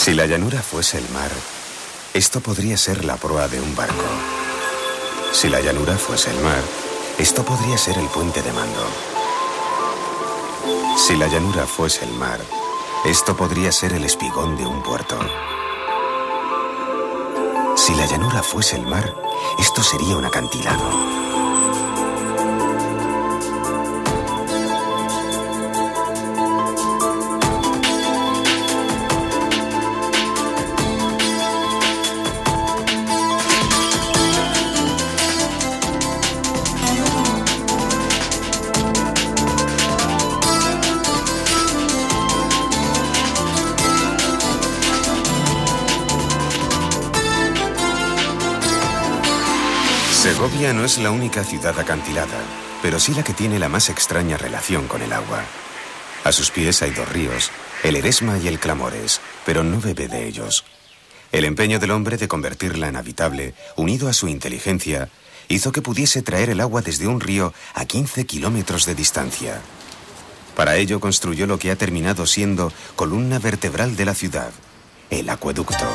Si la llanura fuese el mar, esto podría ser la proa de un barco. Si la llanura fuese el mar, esto podría ser el puente de mando. Si la llanura fuese el mar, esto podría ser el espigón de un puerto. Si la llanura fuese el mar, esto sería un acantilado. Segovia no es la única ciudad acantilada, pero sí la que tiene la más extraña relación con el agua. A sus pies hay dos ríos, el Eresma y el Clamores, pero no bebe de ellos. El empeño del hombre de convertirla en habitable, unido a su inteligencia, hizo que pudiese traer el agua desde un río a 15 kilómetros de distancia. Para ello construyó lo que ha terminado siendo columna vertebral de la ciudad, el acueducto.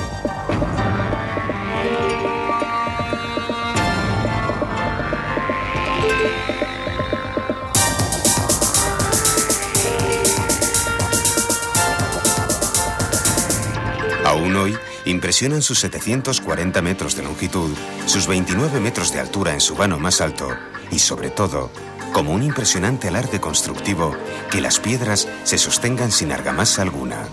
Aún hoy, impresionan sus 740 metros de longitud, sus 29 metros de altura en su vano más alto y, sobre todo, como un impresionante alarde constructivo, que las piedras se sostengan sin argamasa alguna.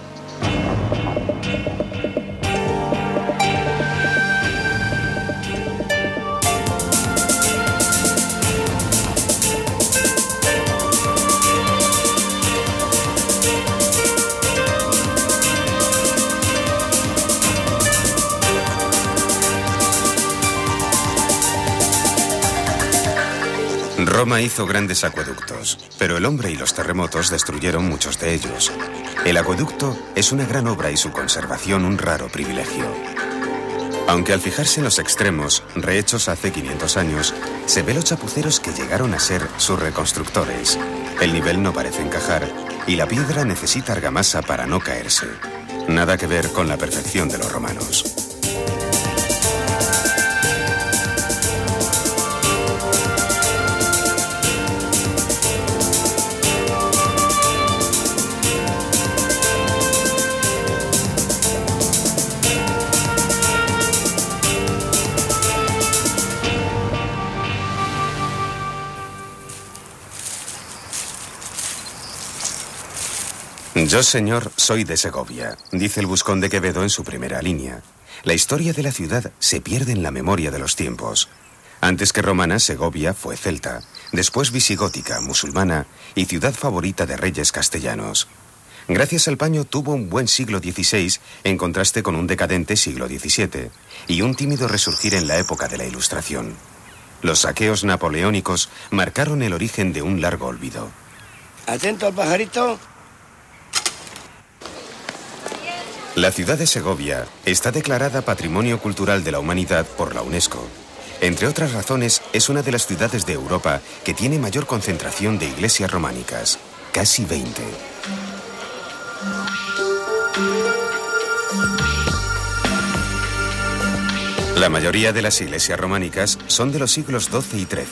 Roma hizo grandes acueductos, pero el hombre y los terremotos destruyeron muchos de ellos. El acueducto es una gran obra y su conservación un raro privilegio. Aunque al fijarse en los extremos, rehechos hace 500 años, se ve los chapuceros que llegaron a ser sus reconstructores. El nivel no parece encajar y la piedra necesita argamasa para no caerse. Nada que ver con la perfección de los romanos. Yo, señor, soy de Segovia, dice el Buscón de Quevedo en su primera línea. La historia de la ciudad se pierde en la memoria de los tiempos. Antes que romana, Segovia fue celta, después visigótica, musulmana y ciudad favorita de reyes castellanos. Gracias al paño tuvo un buen siglo XVI en contraste con un decadente siglo XVII y un tímido resurgir en la época de la Ilustración. Los saqueos napoleónicos marcaron el origen de un largo olvido. Atento al pajarito. La ciudad de Segovia está declarada Patrimonio Cultural de la Humanidad por la UNESCO. Entre otras razones, es una de las ciudades de Europa que tiene mayor concentración de iglesias románicas, casi 20. La mayoría de las iglesias románicas son de los siglos XII y XIII,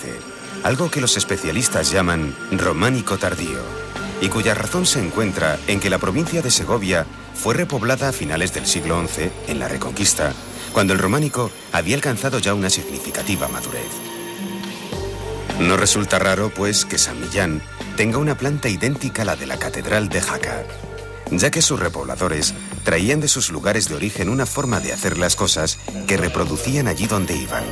algo que los especialistas llaman románico tardío, y cuya razón se encuentra en que la provincia de Segovia fue repoblada a finales del siglo XI, en la Reconquista, cuando el románico había alcanzado ya una significativa madurez. No resulta raro, pues, que San Millán tenga una planta idéntica a la de la Catedral de Jaca, ya que sus repobladores traían de sus lugares de origen una forma de hacer las cosas que reproducían allí donde iban.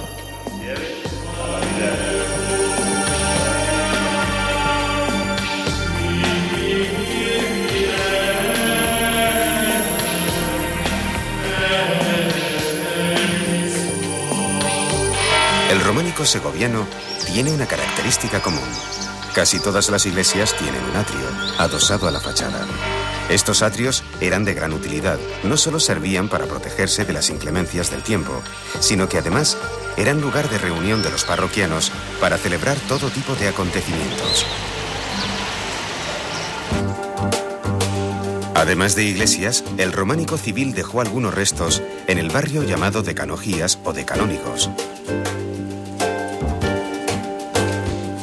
El románico segoviano tiene una característica común. Casi todas las iglesias tienen un atrio, adosado a la fachada. Estos atrios eran de gran utilidad. No solo servían para protegerse de las inclemencias del tiempo, sino que además eran lugar de reunión de los parroquianos para celebrar todo tipo de acontecimientos. Además de iglesias, el románico civil dejó algunos restos en el barrio llamado de Canojías o de Canónigos.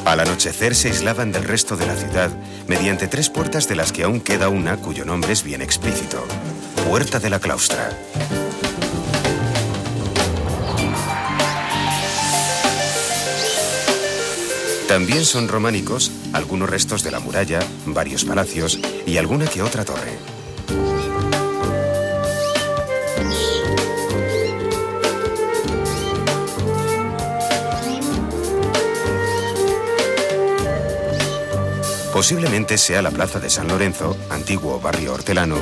Al anochecer se aislaban del resto de la ciudad mediante 3 puertas, de las que aún queda una cuyo nombre es bien explícito: Puerta de la Claustra. También son románicos algunos restos de la muralla, varios palacios y alguna que otra torre. Posiblemente sea la plaza de San Lorenzo, antiguo barrio hortelano,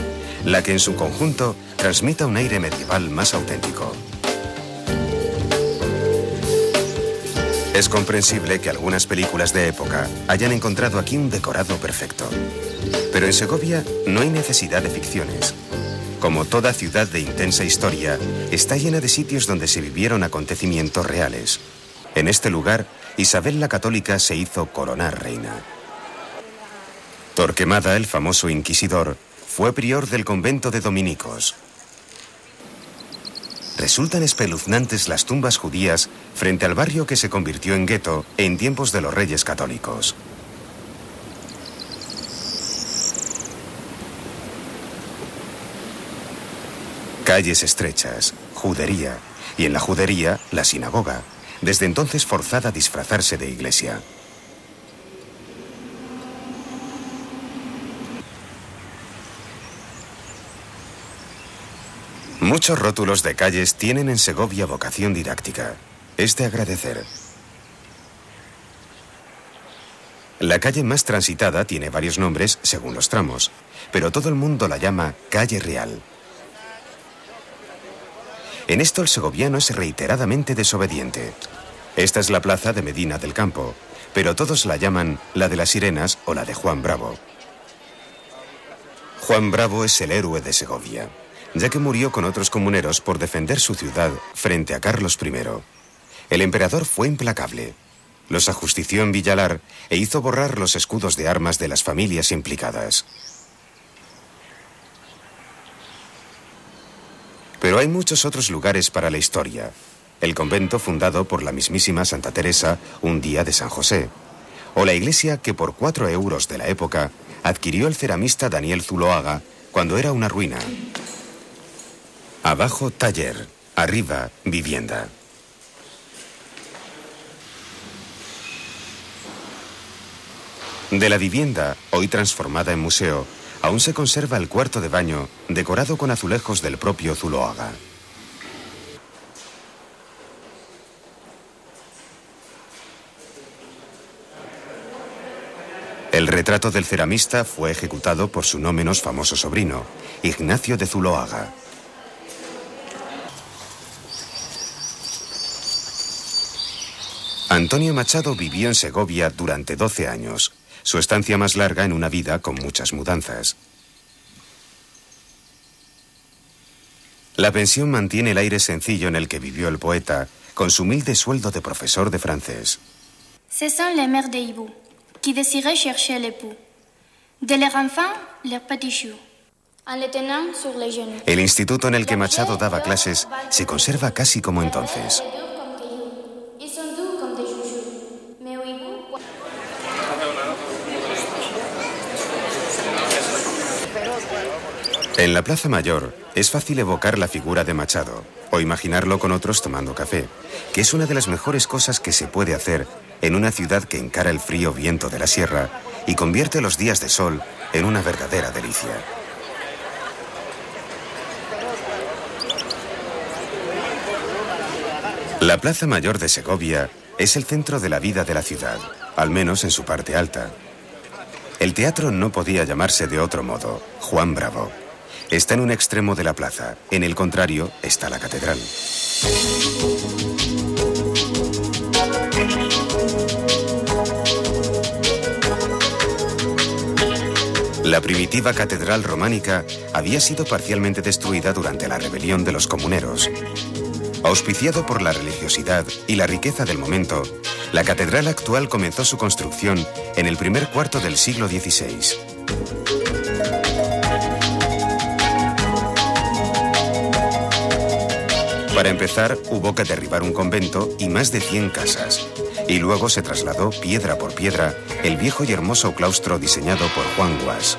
la que en su conjunto transmita un aire medieval más auténtico. Es comprensible que algunas películas de época hayan encontrado aquí un decorado perfecto. Pero en Segovia no hay necesidad de ficciones. Como toda ciudad de intensa historia, está llena de sitios donde se vivieron acontecimientos reales. En este lugar, Isabel la Católica se hizo coronar reina. Torquemada, el famoso inquisidor, fue prior del convento de dominicos. Resultan espeluznantes las tumbas judías frente al barrio que se convirtió en gueto en tiempos de los reyes católicos. Calles estrechas, judería, y en la judería la sinagoga, desde entonces forzada a disfrazarse de iglesia. Muchos rótulos de calles tienen en Segovia vocación didáctica. Es de agradecer. La calle más transitada tiene varios nombres según los tramos, pero todo el mundo la llama Calle Real. En esto el segoviano es reiteradamente desobediente. Esta es la plaza de Medina del Campo, pero todos la llaman la de las Sirenas o la de Juan Bravo. Juan Bravo es el héroe de Segovia, ya que murió con otros comuneros por defender su ciudad frente a Carlos I. El emperador fue implacable. Los ajustició en Villalar e hizo borrar los escudos de armas de las familias implicadas. Pero hay muchos otros lugares para la historia. El convento fundado por la mismísima Santa Teresa un día de San José, o la iglesia que por 4 euros de la época adquirió el ceramista Daniel Zuloaga cuando era una ruina. Abajo, taller. Arriba, vivienda. De la vivienda, hoy transformada en museo, aún se conserva el cuarto de baño, decorado con azulejos del propio Zuloaga. El retrato del ceramista fue ejecutado por su no menos famoso sobrino, Ignacio de Zuloaga. Antonio Machado vivió en Segovia durante 12 años, su estancia más larga en una vida con muchas mudanzas. La pensión mantiene el aire sencillo en el que vivió el poeta, con su humilde sueldo de profesor de francés. Ce sont les mères de hibou, qui désiraient chercher l'époux. De leurs enfants, leurs petits choux, en les tenant sur les genoux. El instituto en el que Machado daba clases se conserva casi como entonces. En la Plaza Mayor es fácil evocar la figura de Machado o imaginarlo con otros tomando café, que es una de las mejores cosas que se puede hacer en una ciudad que encara el frío viento de la sierra y convierte los días de sol en una verdadera delicia. La Plaza Mayor de Segovia es el centro de la vida de la ciudad, al menos en su parte alta. El teatro no podía llamarse de otro modo, Juan Bravo. Está en un extremo de la plaza, en el contrario está la catedral. La primitiva catedral románica había sido parcialmente destruida durante la rebelión de los comuneros. Auspiciado por la religiosidad y la riqueza del momento, la catedral actual comenzó su construcción en el primer cuarto del siglo XVI. Para empezar, hubo que derribar un convento y más de 100 casas. Y luego se trasladó, piedra por piedra, el viejo y hermoso claustro diseñado por Juan Guas.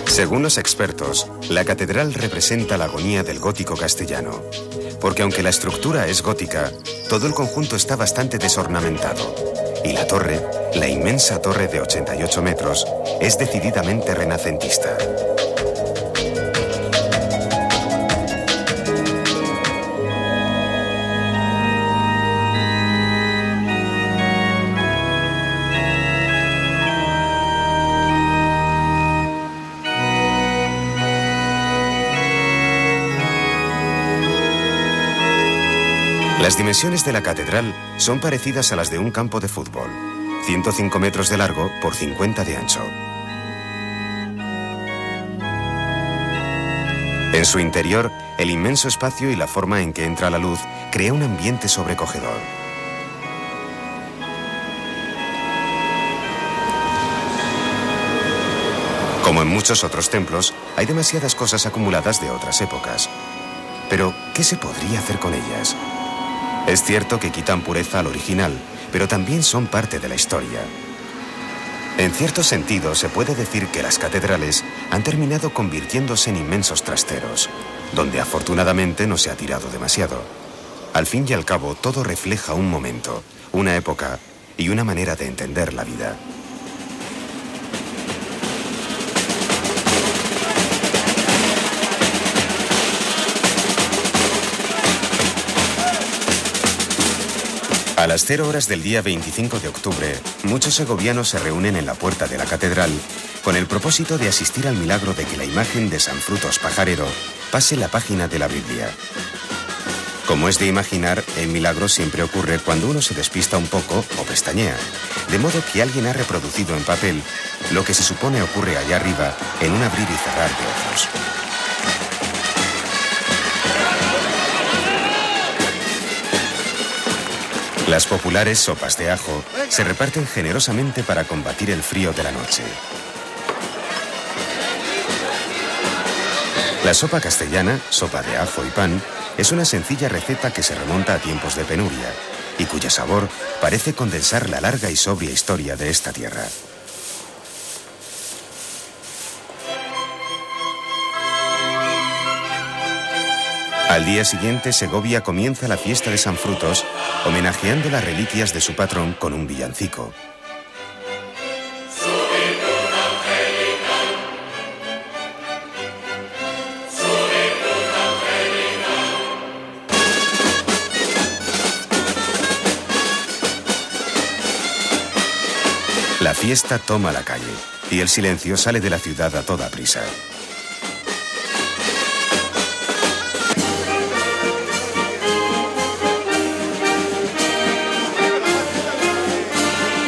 Según los expertos, la catedral representa la agonía del gótico castellano, porque aunque la estructura es gótica, todo el conjunto está bastante desornamentado, y la torre, la inmensa torre de 88 metros, es decididamente renacentista. Las dimensiones de la catedral son parecidas a las de un campo de fútbol, 105 metros de largo por 50 de ancho. En su interior, el inmenso espacio y la forma en que entra la luz crea un ambiente sobrecogedor. Como en muchos otros templos, hay demasiadas cosas acumuladas de otras épocas. Pero, ¿qué se podría hacer con ellas? Es cierto que quitan pureza al original, pero también son parte de la historia. En cierto sentido, se puede decir que las catedrales han terminado convirtiéndose en inmensos trasteros, donde afortunadamente no se ha tirado demasiado. Al fin y al cabo, todo refleja un momento, una época y una manera de entender la vida. A las 0 horas del día 25 de octubre, muchos segovianos se reúnen en la puerta de la catedral con el propósito de asistir al milagro de que la imagen de San Frutos Pajarero pase la página de la Biblia. Como es de imaginar, el milagro siempre ocurre cuando uno se despista un poco o pestañea, de modo que alguien ha reproducido en papel lo que se supone ocurre allá arriba en un abrir y cerrar de ojos. Las populares sopas de ajo se reparten generosamente para combatir el frío de la noche. La sopa castellana, sopa de ajo y pan, es una sencilla receta que se remonta a tiempos de penuria y cuyo sabor parece condensar la larga y sobria historia de esta tierra. Al día siguiente, Segovia comienza la fiesta de San Frutos, homenajeando las reliquias de su patrón con un villancico. La fiesta toma la calle y el silencio sale de la ciudad a toda prisa.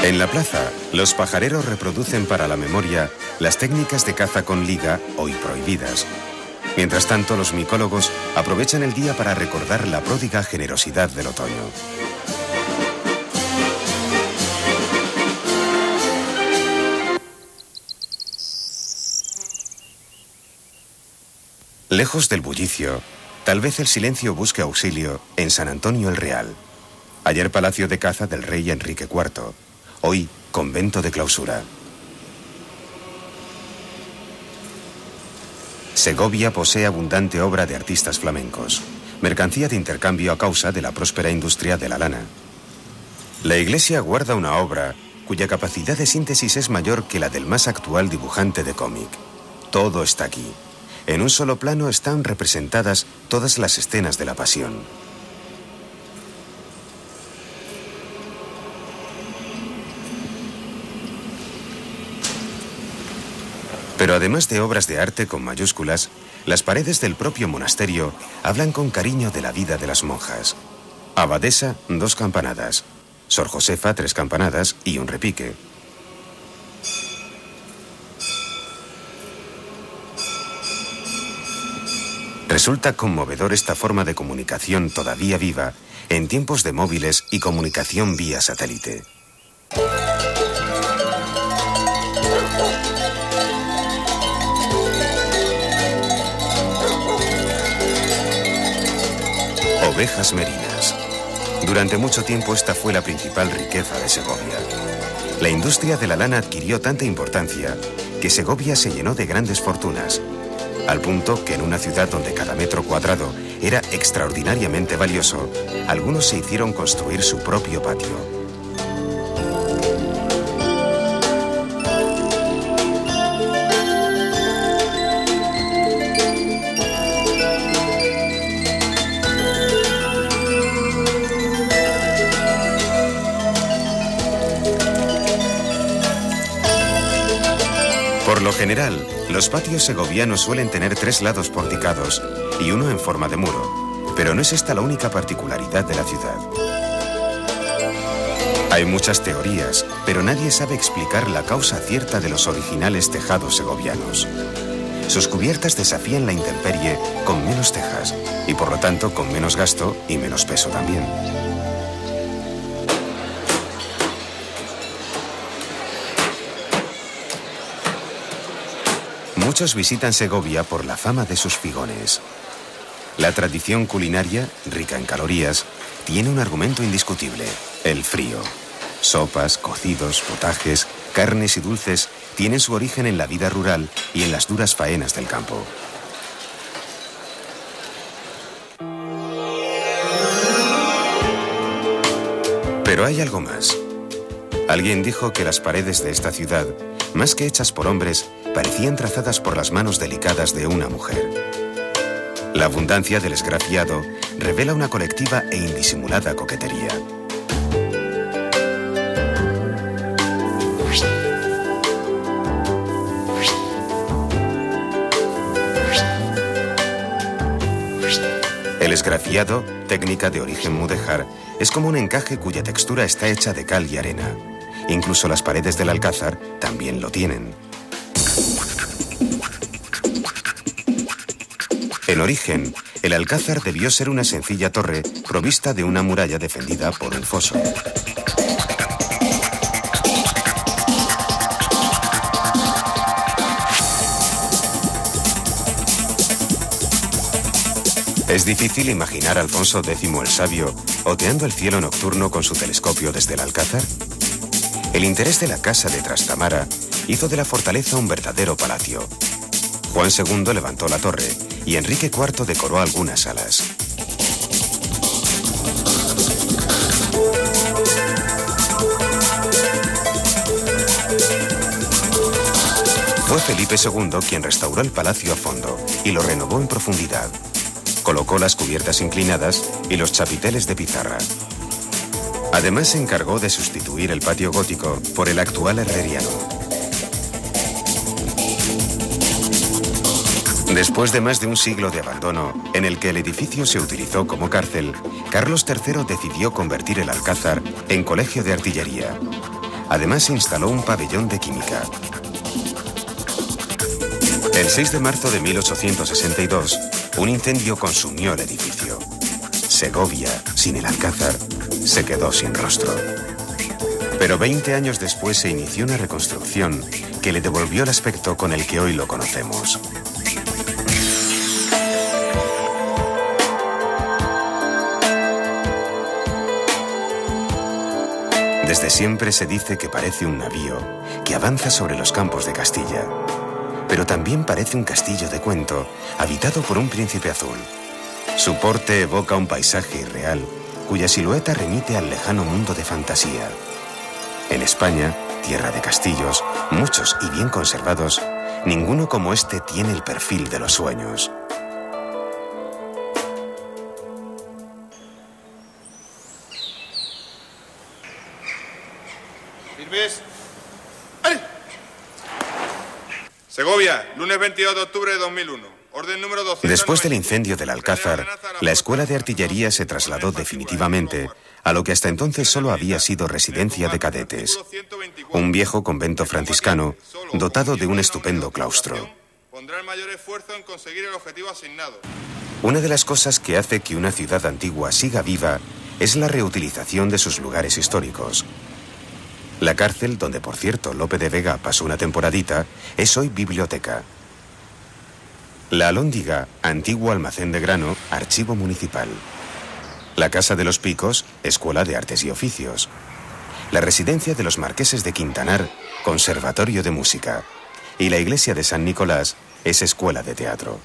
En la plaza, los pajareros reproducen para la memoria las técnicas de caza con liga, hoy prohibidas. Mientras tanto, los micólogos aprovechan el día para recordar la pródiga generosidad del otoño. Lejos del bullicio, tal vez el silencio busque auxilio en San Antonio el Real. Ayer palacio de caza del rey Enrique IV. Hoy, convento de clausura. Segovia posee abundante obra de artistas flamencos, mercancía de intercambio a causa de la próspera industria de la lana. La iglesia guarda una obra cuya capacidad de síntesis es mayor que la del más actual dibujante de cómic. Todo está aquí. En un solo plano están representadas todas las escenas de la pasión. Pero además de obras de arte con mayúsculas, las paredes del propio monasterio hablan con cariño de la vida de las monjas. Abadesa, 2 campanadas. Sor Josefa, 3 campanadas y un repique. Resulta conmovedor esta forma de comunicación todavía viva en tiempos de móviles y comunicación vía satélite. Ovejas merinas. Durante mucho tiempo esta fue la principal riqueza de Segovia. La industria de la lana adquirió tanta importancia que Segovia se llenó de grandes fortunas, al punto que en una ciudad donde cada metro cuadrado era extraordinariamente valioso, algunos se hicieron construir su propio patio. Por lo general, los patios segovianos suelen tener 3 lados porticados y uno en forma de muro, pero no es esta la única particularidad de la ciudad. Hay muchas teorías, pero nadie sabe explicar la causa cierta de los originales tejados segovianos. Sus cubiertas desafían la intemperie con menos tejas y por lo tanto con menos gasto y menos peso también. Muchos visitan Segovia por la fama de sus figones. La tradición culinaria, rica en calorías, tiene un argumento indiscutible: el frío. Sopas, cocidos, potajes, carnes y dulces tienen su origen en la vida rural y en las duras faenas del campo. Pero hay algo más. Alguien dijo que las paredes de esta ciudad, más que hechas por hombres, parecían trazadas por las manos delicadas de una mujer. La abundancia del esgrafiado revela una colectiva e indisimulada coquetería. El esgrafiado, técnica de origen mudéjar, es como un encaje cuya textura está hecha de cal y arena. Incluso las paredes del alcázar también lo tienen. En origen, el alcázar debió ser una sencilla torre provista de una muralla defendida por un foso. Es difícil imaginar a Alfonso X el Sabio oteando el cielo nocturno con su telescopio desde el alcázar. El interés de la casa de Trastamara hizo de la fortaleza un verdadero palacio. Juan II levantó la torre y Enrique IV decoró algunas salas. Fue Felipe II quien restauró el palacio a fondo y lo renovó en profundidad. Colocó las cubiertas inclinadas y los chapiteles de pizarra. Además se encargó de sustituir el patio gótico por el actual herreriano. Después de más de un siglo de abandono, en el que el edificio se utilizó como cárcel, Carlos III decidió convertir el Alcázar en colegio de artillería. Además se instaló un pabellón de química. El 6 de marzo de 1862, un incendio consumió el edificio. Segovia, sin el Alcázar, se quedó sin rostro. Pero 20 años después se inició una reconstrucción que le devolvió el aspecto con el que hoy lo conocemos. Desde siempre se dice que parece un navío que avanza sobre los campos de Castilla. Pero también parece un castillo de cuento habitado por un príncipe azul. Su porte evoca un paisaje irreal cuya silueta remite al lejano mundo de fantasía. En España, tierra de castillos, muchos y bien conservados, ninguno como este tiene el perfil de los sueños. ¿Sirves? Segovia, lunes 22 de octubre de 2001. Orden número 200. Después del incendio del Alcázar, la escuela de artillería se trasladó definitivamente a lo que hasta entonces solo había sido residencia de cadetes. Un viejo convento franciscano dotado de un estupendo claustro. Pondrá el mayor esfuerzo en conseguir el objetivo asignado. Una de las cosas que hace que una ciudad antigua siga viva es la reutilización de sus lugares históricos. La cárcel, donde por cierto Lope de Vega pasó una temporadita, es hoy biblioteca. La Alhóndiga, antiguo almacén de grano, archivo municipal. La Casa de los Picos, Escuela de Artes y Oficios. La residencia de los Marqueses de Quintanar, Conservatorio de Música. Y la iglesia de San Nicolás es escuela de teatro.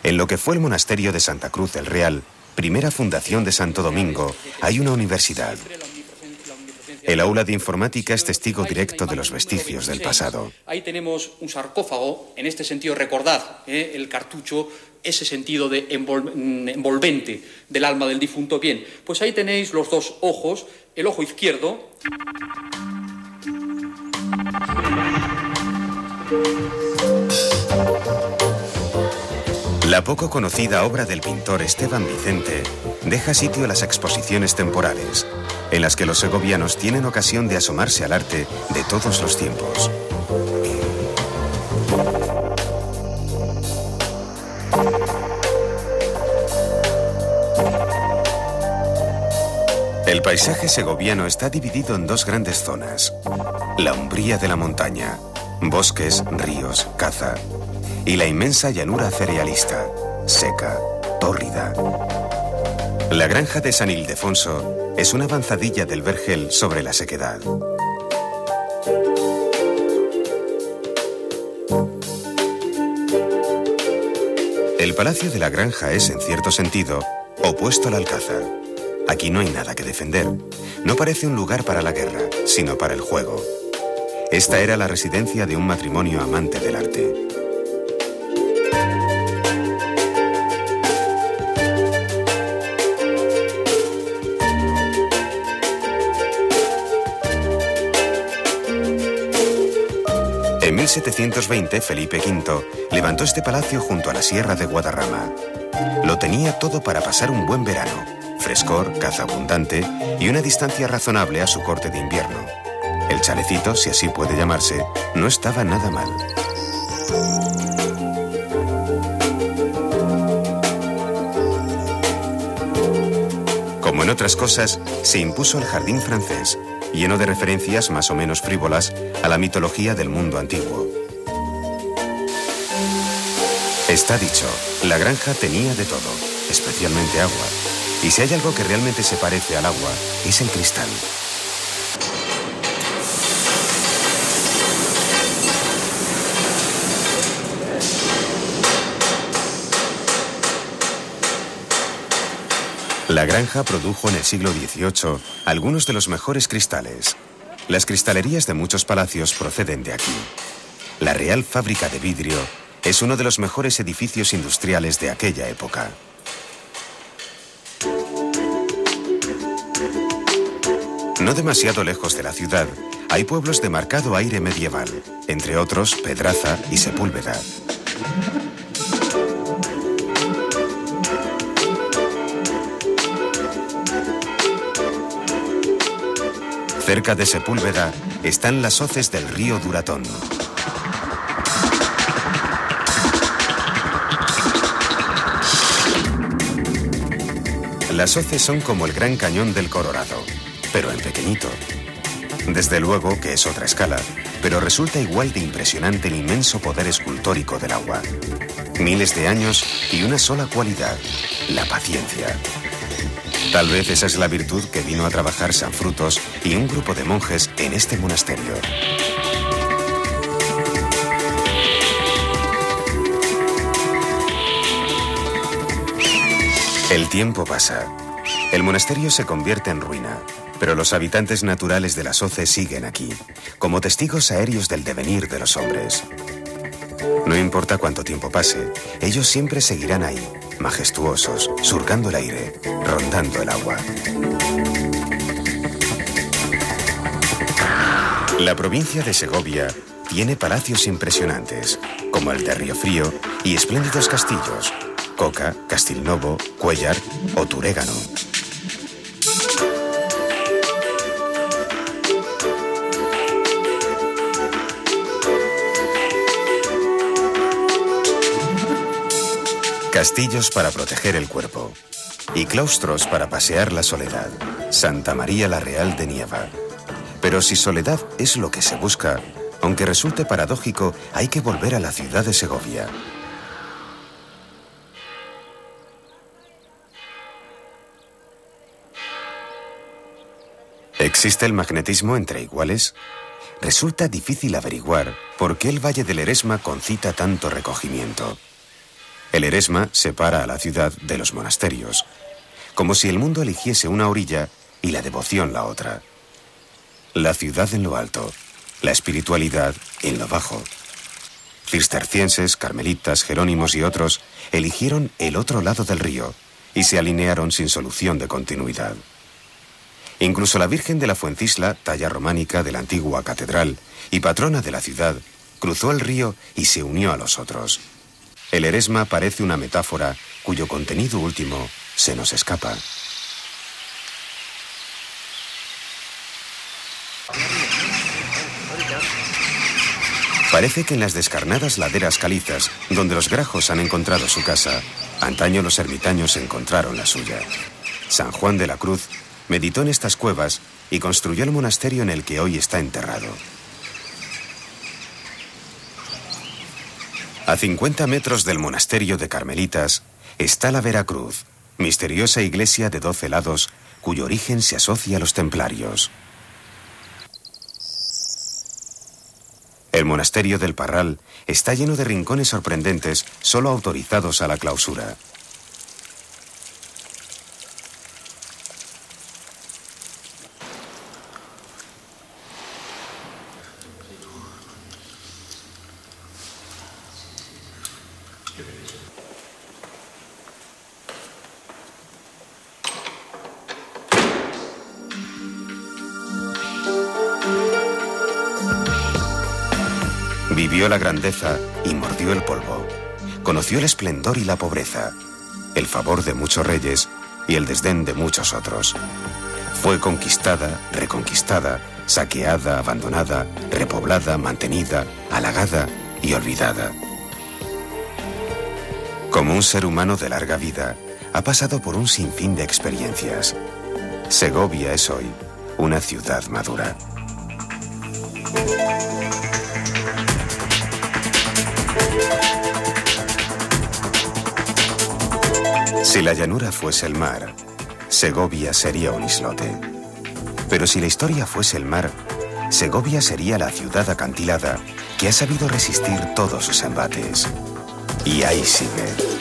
En lo que fue el monasterio de Santa Cruz del Real, primera fundación de Santo Domingo, hay una universidad. El aula de informática es testigo directo de los vestigios del pasado. Ahí tenemos un sarcófago, en este sentido recordad el cartucho, ese sentido de envolvente del alma del difunto. Bien, pues ahí tenéis los dos ojos, el ojo izquierdo. La poco conocida obra del pintor Esteban Vicente deja sitio a las exposiciones temporales, en las que los segovianos tienen ocasión de asomarse al arte de todos los tiempos. El paisaje segoviano está dividido en dos grandes zonas: la umbría de la montaña, bosques, ríos, caza, y la inmensa llanura cerealista, seca, tórrida. La granja de San Ildefonso es una avanzadilla del Vergel sobre la sequedad. El palacio de la granja es, en cierto sentido, opuesto al alcázar. Aquí no hay nada que defender. No parece un lugar para la guerra, sino para el juego. Esta era la residencia de un matrimonio amante del arte. En 1720, Felipe V levantó este palacio junto a la Sierra de Guadarrama. Lo tenía todo para pasar un buen verano: frescor, caza abundante y una distancia razonable a su corte de invierno. El chalecito, si así puede llamarse, no estaba nada mal. Como en otras cosas, se impuso el jardín francés, lleno de referencias más o menos frívolas a la mitología del mundo antiguo. Está dicho, la granja tenía de todo, especialmente agua. Y si hay algo que realmente se parece al agua, es el cristal. La granja produjo en el siglo XVIII algunos de los mejores cristales. Las cristalerías de muchos palacios proceden de aquí. La Real Fábrica de Vidrio es uno de los mejores edificios industriales de aquella época. No demasiado lejos de la ciudad, hay pueblos de marcado aire medieval, entre otros Pedraza y Sepúlveda. Cerca de Sepúlveda están las hoces del río Duratón. Las hoces son como el Gran Cañón del Colorado, pero en pequeñito. Desde luego que es otra escala, pero resulta igual de impresionante el inmenso poder escultórico del agua. Miles de años y una sola cualidad: la paciencia. Tal vez esa es la virtud que vino a trabajar San Frutos y un grupo de monjes en este monasterio. El tiempo pasa. El monasterio se convierte en ruina, pero los habitantes naturales de las hoces siguen aquí, como testigos aéreos del devenir de los hombres. No importa cuánto tiempo pase, ellos siempre seguirán ahí, majestuosos, surcando el aire, rondando el agua. La provincia de Segovia tiene palacios impresionantes, como el de Riofrío, y espléndidos castillos: Coca, Castilnovo, Cuéllar o Turégano. Castillos para proteger el cuerpo y claustros para pasear la soledad. Santa María la Real de Nieva. Pero si soledad es lo que se busca, Aunque resulte paradójico, hay que volver a la ciudad de Segovia. ¿Existe el magnetismo entre iguales? Resulta difícil averiguar por qué el Valle del Eresma concita tanto recogimiento. El Eresma separa a la ciudad de los monasterios, como si el mundo eligiese una orilla y la devoción la otra. La ciudad en lo alto, la espiritualidad en lo bajo. Cistercienses, carmelitas, jerónimos y otros eligieron el otro lado del río y se alinearon sin solución de continuidad. Incluso la Virgen de la Fuencisla, talla románica de la antigua catedral y patrona de la ciudad, cruzó el río y se unió a los otros. El Eresma parece una metáfora cuyo contenido último se nos escapa. Parece que en las descarnadas laderas calizas, donde los grajos han encontrado su casa, antaño los ermitaños encontraron la suya. San Juan de la Cruz meditó en estas cuevas y construyó el monasterio en el que hoy está enterrado. A 50 metros del monasterio de Carmelitas está la Veracruz, misteriosa iglesia de 12 lados cuyo origen se asocia a los templarios. El monasterio del Parral está lleno de rincones sorprendentes solo autorizados a la clausura. Vivió la grandeza y mordió el polvo. Conoció el esplendor y la pobreza, el favor de muchos reyes y el desdén de muchos otros. Fue conquistada, reconquistada, saqueada, abandonada, repoblada, mantenida, halagada y olvidada. Como un ser humano de larga vida, ha pasado por un sinfín de experiencias. Segovia es hoy una ciudad madura. Si la llanura fuese el mar, Segovia sería un islote. Pero si la historia fuese el mar, Segovia sería la ciudad acantilada que ha sabido resistir todos sus embates. Y ahí sigue.